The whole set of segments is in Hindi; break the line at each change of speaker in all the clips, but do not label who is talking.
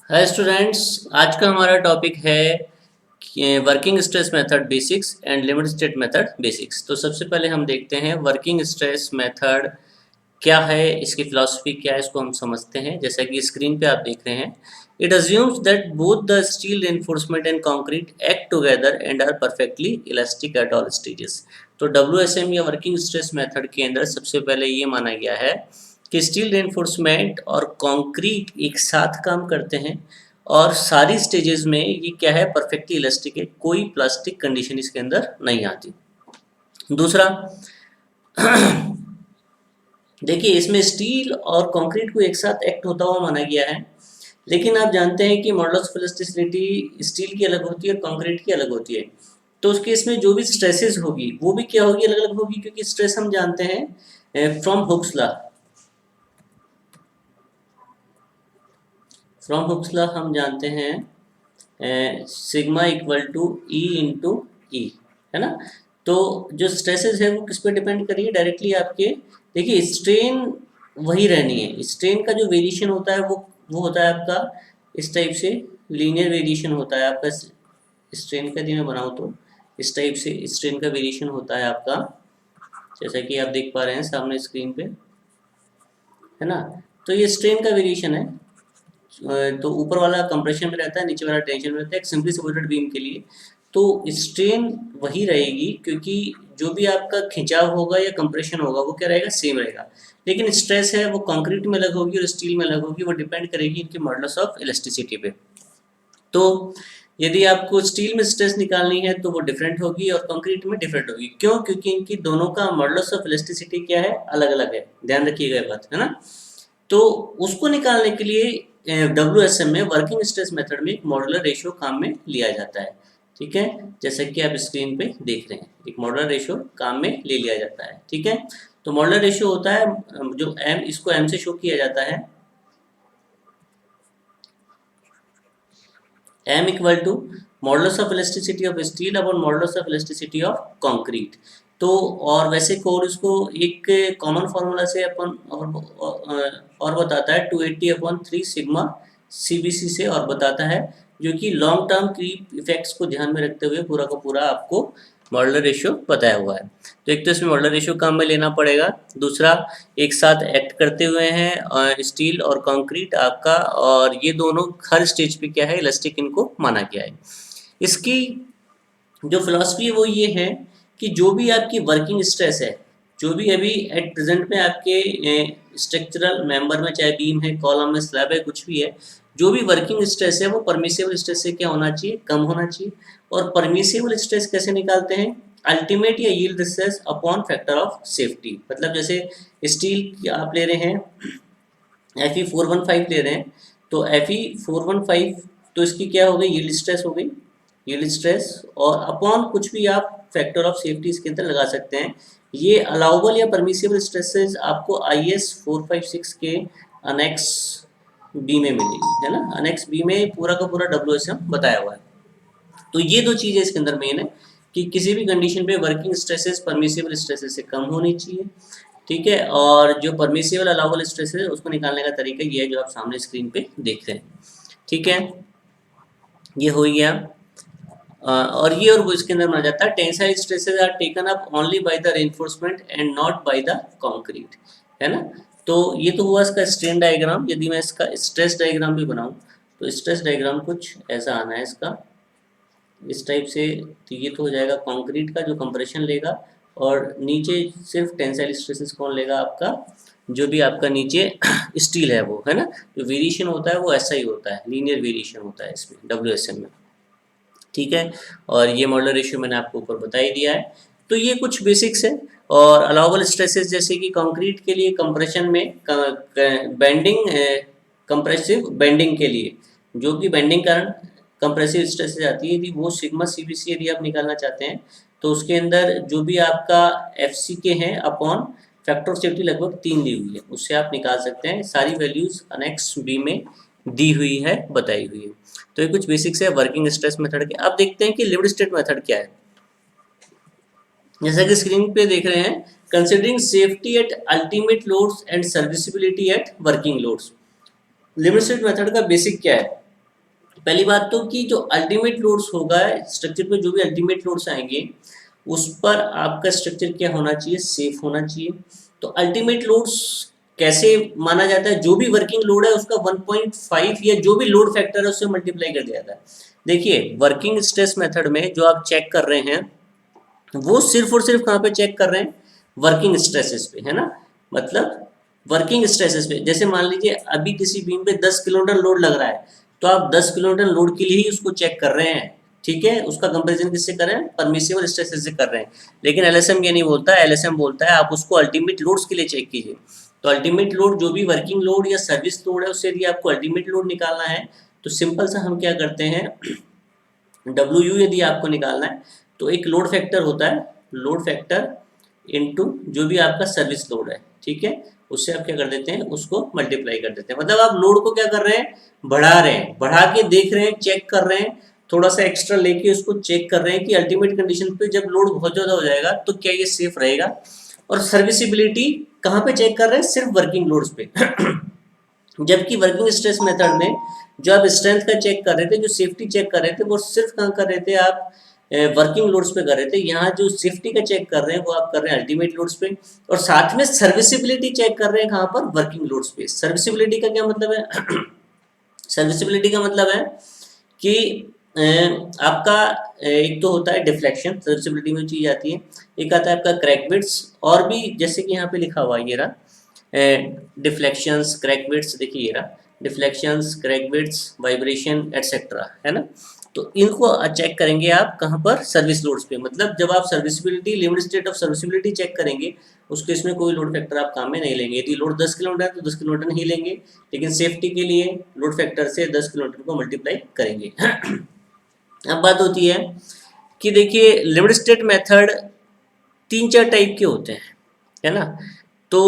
Hi students. आज का हमारा टॉपिक है working stress method basics and limit state method basics. तो सबसे पहले हम देखते हैं वर्किंग स्ट्रेस मेथड क्या है, इसकी फिलॉसफी क्या है, इसको हम समझते हैं। जैसा कि स्क्रीन पे आप देख रहे हैं, it assumes that both the steel reinforcement and concrete act together and are perfectly elastic at all stages. तो डब्ल्यूएसएम या वर्किंग स्ट्रेस मेथड के अंदर सबसे पहले ये माना गया है कि स्टील रेनफोर्समेंट और कंक्रीट एक साथ काम करते हैं और सारी स्टेजेस में ये क्या है, परफेक्टली इलास्टिक है, कोई प्लास्टिक कंडीशन इसके अंदर नहीं आती। दूसरा, देखिए इसमें स्टील और कंक्रीट को एक साथ एक्ट होता हुआ माना गया है, लेकिन आप जानते हैं कि मॉडुलस ऑफ इलास्टिसिटी स्टील की अलग होती है और कंक्रीट की अलग होती है। तो उस केस में जो भी स्ट्रेसेस होगी वो भी क्या होगी, अलग अलग होगी, क्योंकि स्ट्रेस हम जानते हैं फ्रॉम हुक्स लॉ हम जानते हैं sigma equal to E into E, है ना। तो जो स्ट्रेसेस है वो किस पे डिपेंड करिए, डायरेक्टली आपके, देखिए स्ट्रेन वही रहनी है। स्ट्रेन का जो वेरिएशन होता है वो होता है आपका इस टाइप से, लीनियर वेरिएशन होता है आपका स्ट्रेन का। यदि मैं बनाऊँ तो इस टाइप से स्ट्रेन का वेरिएशन होता है आपका, जैसा कि आप देख पा रहे हैं सामने स्क्रीन पे, है ना। तो ये स्ट्रेन का वेरिएशन है। तो ऊपर वाला कंप्रेशन में रहता है, नीचे वाला टेंशन में रहता है, एक सिंपली सपोर्टेड बीम के लिए। तो स्ट्रेन वही रहेगी, क्योंकि जो भी आपका खिंचाव होगा या कंप्रेशन होगा वो क्या रहेगा, सेम रहेगा। लेकिन स्ट्रेस है वो कंक्रीट में अलग होगी और स्टील में अलग होगी, वो डिपेंड करेगी इनके मॉडुलस ऑफ इलास्टिसिटी पे। तो यदि आपको स्टील में स्ट्रेस निकालनी है तो वो डिफरेंट होगी और कंक्रीट में डिफरेंट होगी। क्यों? क्योंकि इनकी दोनों का मॉडुलस ऑफ इलास्टिसिटी क्या है, अलग अलग है। ध्यान रखिएगा ये बात, है ना। तो उसको निकालने के लिए डब्ल्यूएसएम में वर्किंग स्ट्रेस मेथड में एक मॉडुलर रेशियो काम में लिया जाता है। ठीक है, जैसा कि आप स्क्रीन पे देख रहे हैं, एक मॉडुलर रेशियो काम में ले लिया जाता है। ठीक है, तो मॉडुलर रेशियो होता है जो एम, इसको एम से शो किया जाता है, M equal to modulus of elasticity of steel upon modulus of elasticity of concrete. तो और वैसे कोड इसको एक कॉमन फार्मूला से अपन और बताता है 280 अपॉन 3 सिग्मा सीबीसी से, और बताता है जो कि लॉन्ग टर्म क्रीप इफेक्ट्स को ध्यान में रखते हुए पूरा का पूरा आपको मॉडुलर रेशियो बताया हुआ है। तो एक तो इसमें मॉडुलर रेशियो काम में लेना पड़ेगा, दूसरा एक साथ एक्ट करते हुए हैं स्टील और कंक्रीट आपका, और ये दोनों हर स्टेज पे क्या है, इलास्टिक इनको माना गया है। इसकी जो फिलॉसफी है वो ये है कि जो भी आपकी वर्किंग स्ट्रेस है, जो भी अभी एट प्रेजेंट में आपके स्ट्रक्चरल मेंबर में, चाहे बीम है, कॉलम है, स्लैब है, कुछ भी है, जो भी वर्किंग स्ट्रेस है वो परमिसिबल स्ट्रेस से क्या होना चाहिए, कम होना चाहिए। और परमिसिबल स्ट्रेस कैसे निकालते हैं, अल्टीमेट या yield stress upon factor of safety. मतलब जैसे स्टील आप ले रहे हैं, Fe415 ले रहे हैं, तो Fe415 तो इसकी क्या हो गई, यील्ड स्ट्रेस हो गई, यील्ड स्ट्रेस, और अपॉन कुछ भी आप फैक्टर ऑफ सेफ्टी इसके अंदर लगा सकते हैं। ये अलाउबल या परमिसिबल स्ट्रेसेस आपको IS 456 के अनेक्स बी में मिलेगी, है ना। अनेक्स बी में पूरा का पूरा WSM बताया हुआ है। तो ये दो चीज़ें इसके अंदर मेन है कि किसी भी कंडीशन पे वर्किंग स्ट्रेसेस परमिसिबल स्ट्रेसेस से कम होनी चाहिए। ठीक है, और जो परमिसिबल अलाउबल स्ट्रेस है उसको निकालने का तरीका ये है जो आप सामने स्क्रीन पे देख रहे हैं। ठीक है, ये हो गया। और ये और वो इसके अंदर माना जाता है tensile stresses are taken up only by the reinforcement and not by the concrete, है ना। तो ये तो हुआ इसका स्ट्रेन डायग्राम। यदि मैं इसका स्ट्रेस डायग्राम भी बनाऊं तो स्ट्रेस डायग्राम कुछ ऐसा आना है इसका, इस टाइप से। तो ये तो हो जाएगा कंक्रीट का जो कंप्रेशन लेगा, और नीचे सिर्फ टेंसाइल स्ट्रेसेस कौन लेगा, आपका जो भी आपका नीचे स्टील है वो, है ना। जो वेरिएशन होता है वो ऐसा ही होता है, लीनियर वेरिएशन होता है इसमें डब्ल्यूएसएम में। ठीक है, और ये मॉडुलर रेशियो मैंने आपको ऊपर बता ही दिया है। तो ये कुछ बेसिक्स है। और अलाउबल स्ट्रेसेस जैसे कि कंक्रीट के लिए कंप्रेशन में बेंडिंग, कंप्रेसिव बेंडिंग के लिए जो कि बेंडिंग कारण कंप्रेसिव स्ट्रेसेस आती है, यदि वो सिग्मा सीबीसी यदि आप निकालना चाहते हैं तो उसके अंदर जो भी आपका एफ सी के हैं अपॉन फैक्टर ऑफ सेफ्टी लगभग 3 दी हुई है, उससे आप निकाल सकते हैं। सारी वैल्यूज अनेक्स बी में दी हुई है, बताई हुई है। तो ये कुछ बेसिक्स है वर्किंग स्ट्रेस मेथड के। अब देखते हैं कि लिमिट स्टेट मेथड क्या है। जैसा कि स्क्रीन पे देख रहे हैं, considering safety at ultimate loads and serviceability at working loads. Limit state method का बेसिक क्या है, पहली बात तो कि जो अल्टीमेट लोड्स होगा स्ट्रक्चर पे, जो भी अल्टीमेट लोड्स आएंगे उस पर आपका स्ट्रक्चर क्या होना चाहिए, सेफ होना चाहिए। तो अल्टीमेट लोड्स कैसे माना जाता है, जो भी वर्किंग लोड है उसका 1.5 या जो भी लोड फैक्टर है उससे मल्टीप्लाई कर दिया जाता है। देखिए वर्किंग स्ट्रेस मेथड में जो आप चेक कर रहे हैं वो सिर्फ और सिर्फ कहाँ पे चेक कर रहे हैं, वर्किंग स्ट्रेसेस पे, है ना। मतलब वर्किंग स्ट्रेसेस पे, जैसे मान लीजिए अभी किसी बीम पे 10 किलोमीटर लोड लग रहा है, तो आप 10 किलोमीटर लोड के लिए ही उसको चेक कर रहे हैं, ठीक है। उसका कंपैरिजन किससे कर रहे हैं, परमिसिबल स्ट्रेसेस से कर रहे हैं। लेकिन एलएसएम ये नहीं बोलता है, एलएसएम बोलता है आप उसको अल्टीमेट लोड्स के लिए चेक कीजिए। तो अल्टीमेट लोड जो भी वर्किंग लोड या सर्विस लोड है उससे यदि आपको अल्टीमेट लोड निकालना है तो सिंपल सा हम क्या करते हैं, डब्ल्यू यदि आपको निकालना है तो एक लोड फैक्टर होता है, लोड फैक्टर इनटू जो भी आपका सर्विस लोड है, ठीक है, उससे आप क्या कर देते हैं, उसको मल्टीप्लाई कर देते हैं। मतलब आप लोड को क्या कर रहे हैं, बढ़ा रहे हैं, बढ़ा के देख रहे हैं, चेक कर रहे हैं, थोड़ा सा एक्स्ट्रा लेके उसको चेक कर रहे हैं कि अल्टीमेट कंडीशन पे जब लोड बहुत ज़्यादा हो जाएगा तो क्या ये सेफ रहेगा। और सर्विसिबिलिटी कहाँ पे चेक कर रहे हैं, सिर्फ वर्किंग लोड्स पे। जबकि वर्किंग स्ट्रेस मेथड में जो आप स्ट्रेंथ का चेक कर रहे थे, जो सेफ्टी चेक कर रहे थे, वो सिर्फ कहाँ कर रहे थे, आप वर्किंग लोड्स पे कर रहे थे। यहाँ जो सेफ्टी का चेक कर रहे हैं वो आप कर रहे हैं अल्टीमेट लोड्स पे, और साथ में सर्विसिबिलिटी चेक कर रहे हैं कहाँ पर, वर्किंग लोड्स पे। सर्विसिबिलिटी का क्या मतलब है, सर्विसिबिलिटी का मतलब है कि आपका एक तो होता है डिफ्लेक्शन, सर्विसिबिलिटी में चीज आती है, एक आता है आपका क्रैक बिट्स, और भी जैसे कि यहाँ पे लिखा हुआ है ये रहा, डिफ्लेक्शंस, क्रैक बिट्स, देखिए ये रहा deflections, crack bits, vibration etcetera, है ना। तो इनको चेक करेंगे आप कहाँ पर, सर्विस लोड्स पे। मतलब जब आप serviceability, limit state of serviceability check करेंगे उस केस में कोई लोड फैक्टर आप काम में नहीं लेंगे। यदि लोड 10 किलोमीटर है तो 10 किलोमीटर नहीं लेंगे, लेकिन सेफ्टी के लिए लोड फैक्टर से 10 किलोमीटर को मल्टीप्लाई करेंगे। अब बात होती है कि देखिए लिमिट स्टेट मेथड 3-4 टाइप के होते हैं, है ना। तो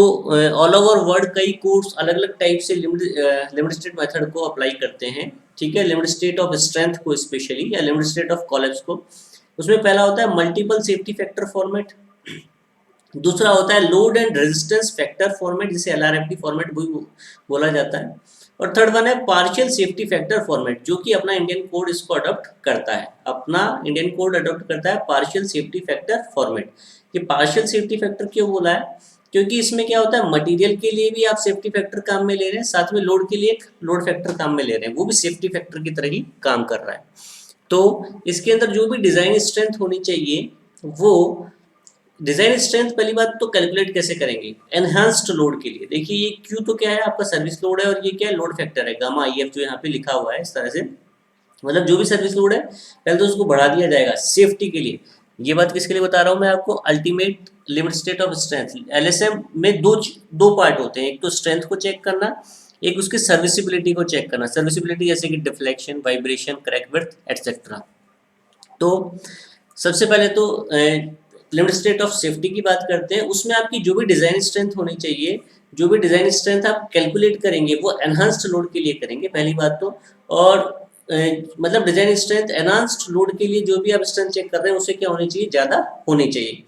ऑल ओवर वर्ल्ड कई कोर्स अलग अलग टाइप से लिमिट स्टेट मेथड को अप्लाई करते हैं, ठीक है। लिमिट स्टेट ऑफ स्ट्रेंथ को स्पेशली, या लिमिट स्टेट ऑफ कोलैप्स को। उसमें पहला होता है मल्टीपल सेफ्टी फैक्टर फॉर्मेट, दूसरा होता है load and resistance factor format, जिसे एलआरएफटी फॉर्मेट भी बोला जाता है, और थर्ड वन है पार्शियल सेफ्टी फैक्टर फॉर्मेट, जो कि अपना इंडियन कोड इसको अडॉप्ट करता है, अपना इंडियन कोड अडॉप्ट करता है पार्शियल सेफ्टी फैक्टर फॉर्मेट। ये पार्शियल सेफ्टी फैक्टर क्यों बोला है, क्योंकि इसमें क्या होता है, मटेरियल के लिए भी आप सेफ्टी फैक्टर काम में ले रहे हैं, साथ में लोड के लिए एक लोड फैक्टर काम में ले रहे हैं, वो भी सेफ्टी फैक्टर की तरह ही काम कर रहा है। तो इसके अंदर जो भी डिजाइन स्ट्रेंथ होनी चाहिए, वो डिजाइन स्ट्रेंथ पहली बात तो कैलकुलेट कैसे करेंगे, एनहांस्ड लोड के लिए। देखिए ये क्यू तो क्या है, आपका सर्विस लोड है, और ये क्या है, लोड फैक्टर है, गामा आई एफ जो यहाँ पे लिखा हुआ है इस तरह से। मतलब जो भी सर्विस लोड है पहले तो उसको बढ़ा दिया जाएगा सेफ्टी के लिए। ये बात किसके लिए बता रहा हूँ मैं आपको, ultimate limit state of strength. LSM में दो पार्ट होते हैं, एक तो स्ट्रेंथ को चेक करना, एक उसकी सर्विसिबिलिटी को चेक करना। सर्विसिबिलिटी जैसे कि deflection, vibration, crack width etcetera. तो सबसे पहले तो लिमिट स्टेट ऑफ सेफ्टी की बात करते हैं। उसमें आपकी जो भी डिजाइन स्ट्रेंथ होनी चाहिए, जो भी डिजाइन स्ट्रेंथ आप कैलकुलेट करेंगे वो एनहांस्ड लोड के लिए करेंगे, पहली बात तो। और मतलब डिजाइन स्ट्रेंथ एनहांस्ड लोड के लिए जो भी आप स्ट्रेंथ चेक कर रहे हैं उससे क्या होनी चाहिए, ज़्यादा होनी चाहिए।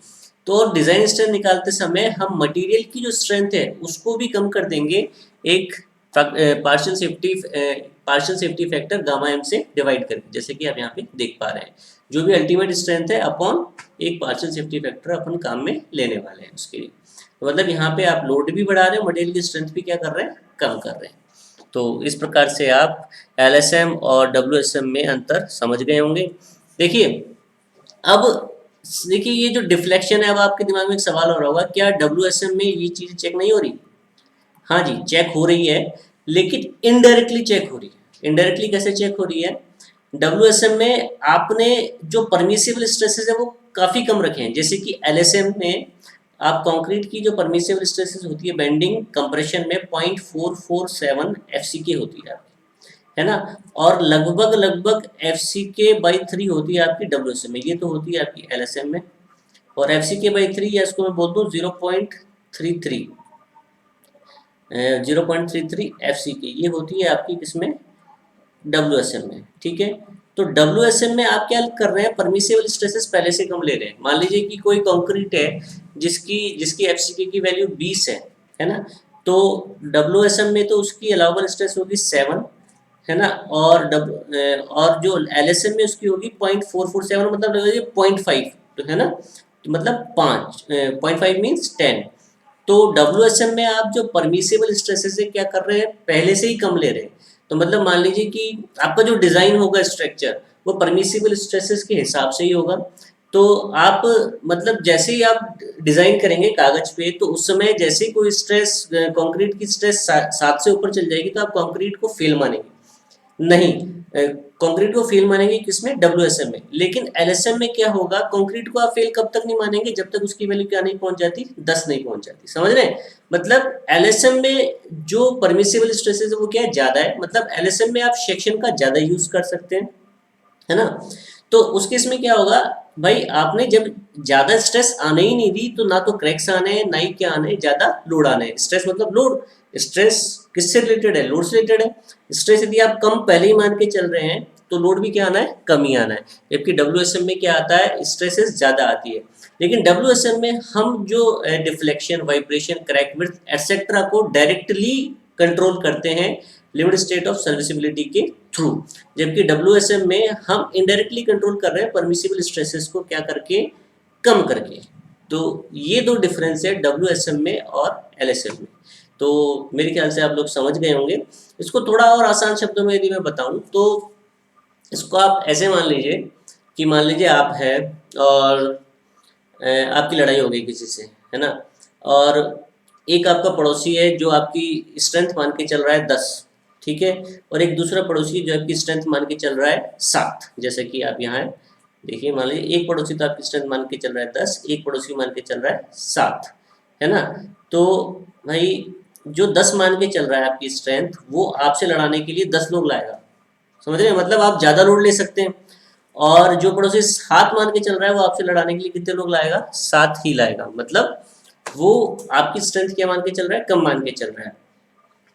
तो डिजाइन स्ट्रेंथ निकालते समय हम मटेरियल की जो स्ट्रेंथ है उसको भी कम कर देंगे, एक partial safety factor gamma M से डिवाइड करके, जैसे कि आप यहाँ पे देख पा रहे हैं। जो भी अल्टीमेट स्ट्रेंथ है अपॉन एक पार्शियल सेफ्टी फैक्टर अपन काम में लेने वाले हैं उसके लिए। तो मतलब यहाँ पे आप लोड भी बढ़ा रहे हैं, मटेरियल की स्ट्रेंथ भी क्या कर रहे हैं, कम कर रहे हैं। तो इस प्रकार से आप एलएसएम और डब्ल्यूएसएम में अंतर समझ गए होंगे। देखिए अब देखिए ये जो डिफ्लेक्शन है, अब आपके दिमाग में एक सवाल हो रहा होगा, क्या डब्ल्यूएसएम में ये चीज़ चेक नहीं हो रही। हाँ जी चेक हो रही है, लेकिन इनडायरेक्टली चेक हो रही है। इनडायरेक्टली कैसे चेक हो रही है, डब्ल्यूएसएम में आपने जो परमिसिबल स्ट्रेसेस है वो काफ़ी कम रखे हैं। जैसे कि एलएसएम में आप कंक्रीट की जो परमिसिबल स्ट्रेसेस होती है बेंडिंग कंप्रेशन में 0.447 एफसीके होती है आपकी, है ना। और लगभग FCK/3 होती है आपकी डब्ल्यूएसएम में, ये तो होती है आपकी एलएसएम में। और FCK/3 या इसको मैं बोल दूँ 0.33 FCK, ये होती है आपकी किसमें, डब्ल्यूएसएम में, ठीक है। तो डब्ल्यूएसएम में आप क्या कर रहे हैं, परमिसिबल स्ट्रेसेस पहले से कम ले रहे हैं। मान लीजिए कि कोई कंक्रीट है जिसकी एफसीके की वैल्यू 20 है ना। तो डब्ल्यूएसएम में तो उसकी अलाउबल स्ट्रेस होगी 7, है ना, और जो LSM में उसकी होगी 0.447, मतलब 0.5, तो है ना, तो मतलब 5, 0.5 मीन्स 10। तो WSM में आप जो परमिसिबल स्ट्रेसेस है क्या कर रहे हैं, पहले से ही कम ले रहे हैं। तो मतलब मान लीजिए कि आपका जो डिज़ाइन होगा स्ट्रक्चर, वो परमिसिबल स्ट्रेसेस के हिसाब से ही होगा। तो आप मतलब जैसे ही आप डिज़ाइन करेंगे कागज़ पे, तो उस समय जैसे ही कोई स्ट्रेस, कंक्रीट की स्ट्रेस 7 से ऊपर चल जाएगी, तो आप कंक्रीट को फेल मानेंगे। नहीं, कंक्रीट को फेल मानेंगे किसमें, WSM में। लेकिन LSM में क्या होगा, कंक्रीट को आप फेल कब तक नहीं मानेंगे, जब तक उसकी वैल्यू क्या नहीं पहुंच जाती, 10 नहीं पहुंच जाती। समझ रहे हैं, मतलब LSM में जो परमिसिबल स्ट्रेसेस है वो क्या है, ज़्यादा है। मतलब LSM में आप सेक्शन का ज़्यादा यूज़ कर सकते हैं, है ना। तो उस केस में क्या होगा भाई, आपने जब ज़्यादा स्ट्रेस आने ही नहीं दी, तो ना तो क्रैक्स आने हैं, ना ही क्या आने हैं, ज़्यादा लोड आने हैं। स्ट्रेस मतलब लोड, स्ट्रेस किससे रिलेटेड है, लोड से रिलेटेड है। स्ट्रेस यदि आप कम पहले ही मान के चल रहे हैं, तो लोड भी क्या आना है, कम ही आना है। जबकि WSM में क्या आता है, स्ट्रेसेस ज़्यादा आती है। लेकिन WSM में हम जो deflection, vibration, crack width etcetera को डायरेक्टली कंट्रोल करते हैं लिमिट स्टेट ऑफ सर्विसिबिलिटी के थ्रू। जबकि WSM में हम इनडायरेक्टली कंट्रोल कर रहे हैं परमिसिबल स्ट्रेसेस को क्या करके, कम करके। तो ये दो डिफरेंस है WSM में और LSM में। तो मेरे ख्याल से आप लोग समझ गए होंगे। इसको थोड़ा और आसान शब्दों में यदि मैं बताऊं, तो इसको आप ऐसे मान लीजिए कि मान लीजिए आप है, और आपकी लड़ाई हो गई किसी से, है ना। और एक आपका पड़ोसी है जो आपकी स्ट्रेंथ मान के चल रहा है 10, ठीक है। और एक दूसरा पड़ोसी जो आपकी स्ट्रेंथ मान के चल रहा है 7। जैसे कि आप यहाँ है, देखिए मान लीजिए एक पड़ोसी तो आपकी स्ट्रेंथ मान के चल रहा है 10, एक पड़ोसी मान के चल रहा है 7, है ना। तो भाई जो 10 मान के चल रहा है आपकी स्ट्रेंथ, वो आपसे लड़ाने के लिए 10 लोग लाएगा। समझ रहे हैं, मतलब आप ज़्यादा लोड ले सकते हैं। और जो पड़ोसी 7 मान के चल रहा है, वो आपसे लड़ाने के लिए कितने लोग लाएगा, 7 ही लाएगा। मतलब वो आपकी स्ट्रेंथ क्या मान के चल रहा है, कम मान के चल रहा है।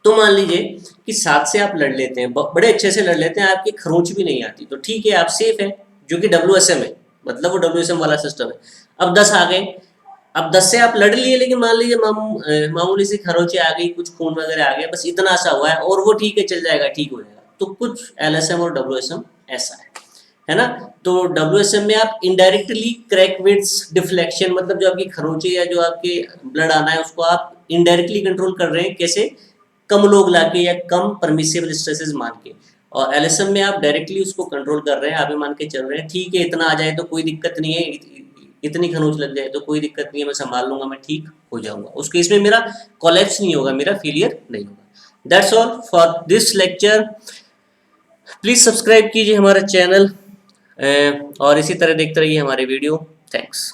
तो मान लीजिए कि 7 से आप लड़ लेते हैं, बड़े अच्छे से लड़ लेते हैं, आपकी खरोंच भी नहीं आती, तो ठीक है, आप सेफ है, जो कि WSM है, मतलब वो WSM वाला सिस्टम है। अब 10 आ गए, अब 10 से आप लड़ लिए, लेकिन मान लीजिए मामूली सी खरोंचे आ गई, कुछ खून वगैरह आ गया, बस इतना सा हुआ है, और वो ठीक है, चल जाएगा, ठीक हो जाएगा। तो कुछ LSM और WSM ऐसा है ना। तो WSM में आप इनडायरेक्टली क्रैक विड्स, डिफ्लेक्शन, मतलब जो आपकी खरोंचे या जो आपके ब्लड आना है, उसको आप इनडायरेक्टली कंट्रोल कर रहे हैं। कैसे, कम लोग लाके या कम परमिसिबल स्ट्रेसेस मान के। और LSM में आप डायरेक्टली उसको कंट्रोल कर रहे हैं, आप ये मान के चल रहे हैं ठीक है, इतना आ जाए तो कोई दिक्कत नहीं है, इतनी खरोंच लग जाए तो कोई दिक्कत नहीं है, मैं संभाल लूंगा, मैं ठीक हो जाऊंगा। उस केस में मेरा कोलैप्स नहीं होगा, मेरा फेलियर नहीं होगा। That's all for this lecture. Please subscribe कीजिए हमारा चैनल, और इसी तरह देखते रहिए हमारे वीडियो। थैंक्स।